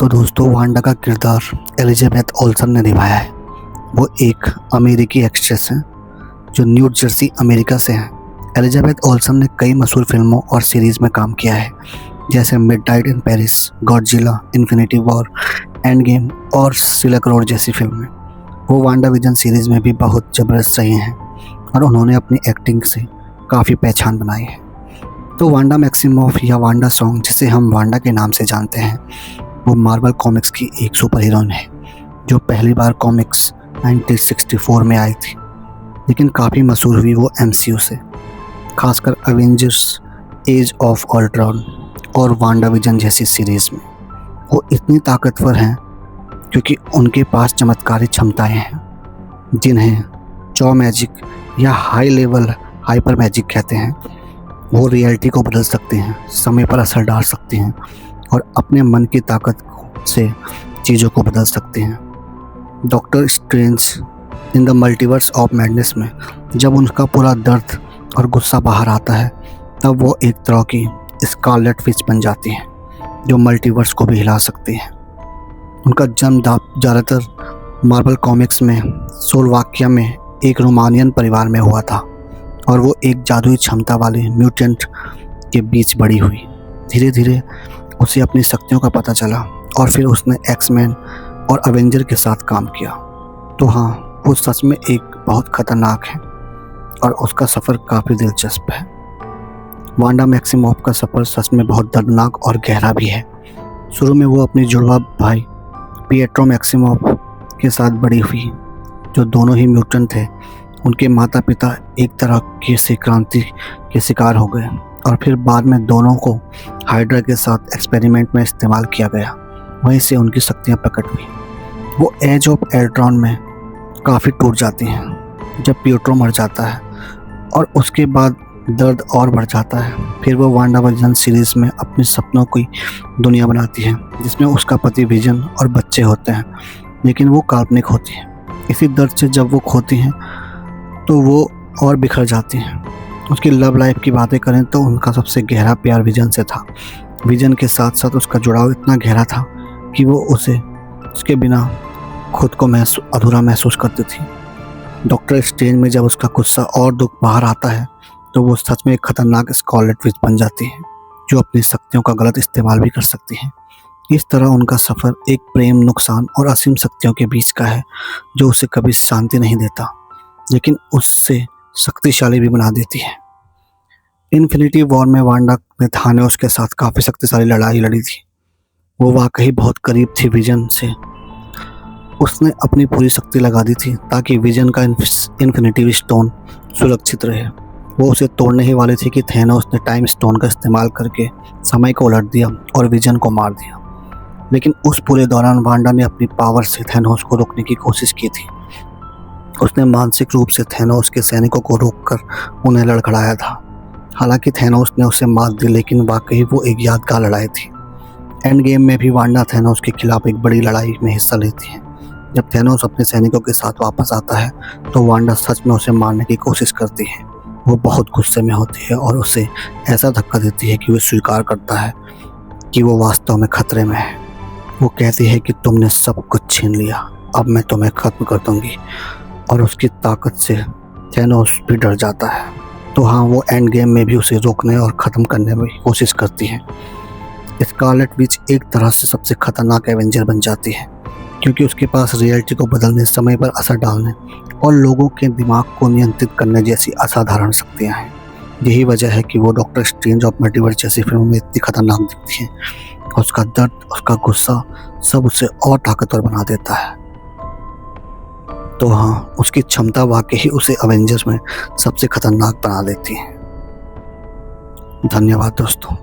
तो दोस्तों वांडा का किरदार एलिजाबेथ ओल्सन ने निभाया है। वो एक अमेरिकी एक्ट्रेस हैं जो न्यू जर्सी अमेरिका से हैं। एलिजाबेथ ओल्सन ने कई मशहूर फिल्मों और सीरीज़ में काम किया है, जैसे midnight in Paris, Godzilla, infinity war, end game और सिल्क रोड जैसी फिल्में। वो वांडा विजन सीरीज़ में भी बहुत ज़बरदस्त रही हैं और उन्होंने अपनी एक्टिंग से काफ़ी पहचान बनाई है। तो वांडा मैक्सिमॉफ या वांडा सॉन्ग, जिसे हम वांडा के नाम से जानते हैं, वो मार्वल कॉमिक्स की एक सुपर हीरोइन है जो पहली बार कॉमिक्स 1964 में आई थी, लेकिन काफ़ी मशहूर हुई वो MCU से, खासकर एवेंजर्स, एज ऑफ अल्ट्रॉन और वांडा विजन जैसी सीरीज़ में। वो इतनी ताकतवर हैं क्योंकि उनके पास चमत्कारी क्षमताएं हैं, जिन्हें चॉ मैजिक या हाई लेवल हाइपर मैजिक कहते हैं। वो रियलिटी को बदल सकते हैं, समय पर असर डाल सकते हैं और अपने मन की ताकत से चीज़ों को बदल सकते हैं। Doctor strange in the multiverse of madness में जब उनका पूरा दर्द और गुस्सा बाहर आता है, तब वो एक तरह की स्कारलेट विच बन जाती हैं जो मल्टीवर्स को भी हिला सकती हैं। उनका जन्म ज़्यादातर मार्वल कॉमिक्स में सोलवाकिया में एक रोमानियन परिवार में हुआ था और वो एक जादुई क्षमता वाले म्यूटेंट के बीच बड़ी हुई। धीरे धीरे उसे अपनी शक्तियों का पता चला और फिर उसने एक्समैन और अवेंजर के साथ काम किया। तो हाँ, वो सच में एक बहुत खतरनाक है और उसका सफ़र काफ़ी दिलचस्प है। वांडा मैक्सिमॉफ का सफ़र सच में बहुत दर्दनाक और गहरा भी है। शुरू में वो अपनी जुड़वा भाई पिएट्रो मैक्सिमॉफ के साथ बड़ी हुई, जो दोनों ही म्यूटेंट थे। उनके माता पिता एक तरह की से क्रांति के शिकार हो गए और फिर बाद में दोनों को हाइड्रा के साथ एक्सपेरिमेंट में इस्तेमाल किया गया। वहीं से उनकी शक्तियाँ प्रकट हुई। वो एज ऑफ अल्ट्रॉन में काफ़ी टूट जाती हैं जब पिएट्रो मर जाता है और उसके बाद दर्द और बढ़ जाता है। फिर वो वांडा विजन सीरीज़ में अपने सपनों की दुनिया बनाती है, जिसमें उसका पति विजन और बच्चे होते हैं, लेकिन वो काल्पनिक होती है। इसी दर्द से जब वो खोती हैं तो वो और बिखर जाती हैं। उसकी लव लाइफ की बातें करें तो उनका सबसे गहरा प्यार विजन से था। विजन के साथ साथ उसका जुड़ाव इतना गहरा था कि वो उसके बिना खुद को अधूरा महसूस करती थी। डॉक्टर स्ट्रेंज में जब उसका गुस्सा और दुख बाहर आता है तो वो सच में एक खतरनाक स्कारलेट विच बन जाती है, जो अपनी शक्तियों का गलत इस्तेमाल भी कर सकती है। इस तरह उनका सफ़र एक प्रेम, नुकसान और असीम शक्तियों के बीच का है, जो उसे कभी शांति नहीं देता, लेकिन उससे शक्तिशाली भी बना देती है। इन्फिनिटी वॉर में वांडा ने थानोस के साथ काफ़ी शक्तिशाली लड़ाई लड़ी थी। वो वाकई बहुत करीब थी विजन से। उसने अपनी पूरी शक्ति लगा दी थी ताकि विजन का इन्फिनिटी स्टोन सुरक्षित रहे। वो उसे तोड़ने ही वाली थी कि थानोस ने टाइम स्टोन का इस्तेमाल करके समय को उलट दिया और विजन को मार दिया। लेकिन उस पूरे दौरान वांडा ने अपनी पावर से थानोस को रोकने की कोशिश की थी। उसने मानसिक रूप से थानोस के सैनिकों को रोककर उन्हें लड़खड़ाया था। हालांकि थानोस ने उसे मार दी, लेकिन वाकई वो एक यादगार लड़ाई थी। एंड गेम में भी वांडा थानोस के खिलाफ एक बड़ी लड़ाई में हिस्सा लेती है। जब थानोस अपने सैनिकों के साथ वापस आता है तो वांडा सच में उसे मारने की कोशिश करती है। वो बहुत गुस्से में होती है और उसे ऐसा धक्का देती है कि वो स्वीकार करता है कि वो वास्तव में खतरे में है। वो कहती है कि तुमने सब कुछ छीन लिया, अब मैं तुम्हें ख़त्म कर दूंगी, और उसकी ताकत से थानोस भी डर जाता है। तो हाँ, वो एंड गेम में भी उसे रोकने और ख़त्म करने में कोशिश करती है। स्कारलेट विच एक तरह से सबसे खतरनाक एवेंजर बन जाती है, क्योंकि उसके पास रियलिटी को बदलने, समय पर असर डालने और लोगों के दिमाग को नियंत्रित करने जैसी असाधारण शक्तियाँ हैं। यही वजह है कि वो डॉक्टर स्ट्रेंज ऑफ मल्टीवर्स जैसी फिल्मों में इतनी खतरनाक दिखती है। उसका दर्द, उसका गुस्सा सब उसे और ताकतवर बना देता है। तो हाँ, उसकी क्षमता वाकई ही उसे अवेंजर्स में सबसे खतरनाक बना देती है। धन्यवाद दोस्तों।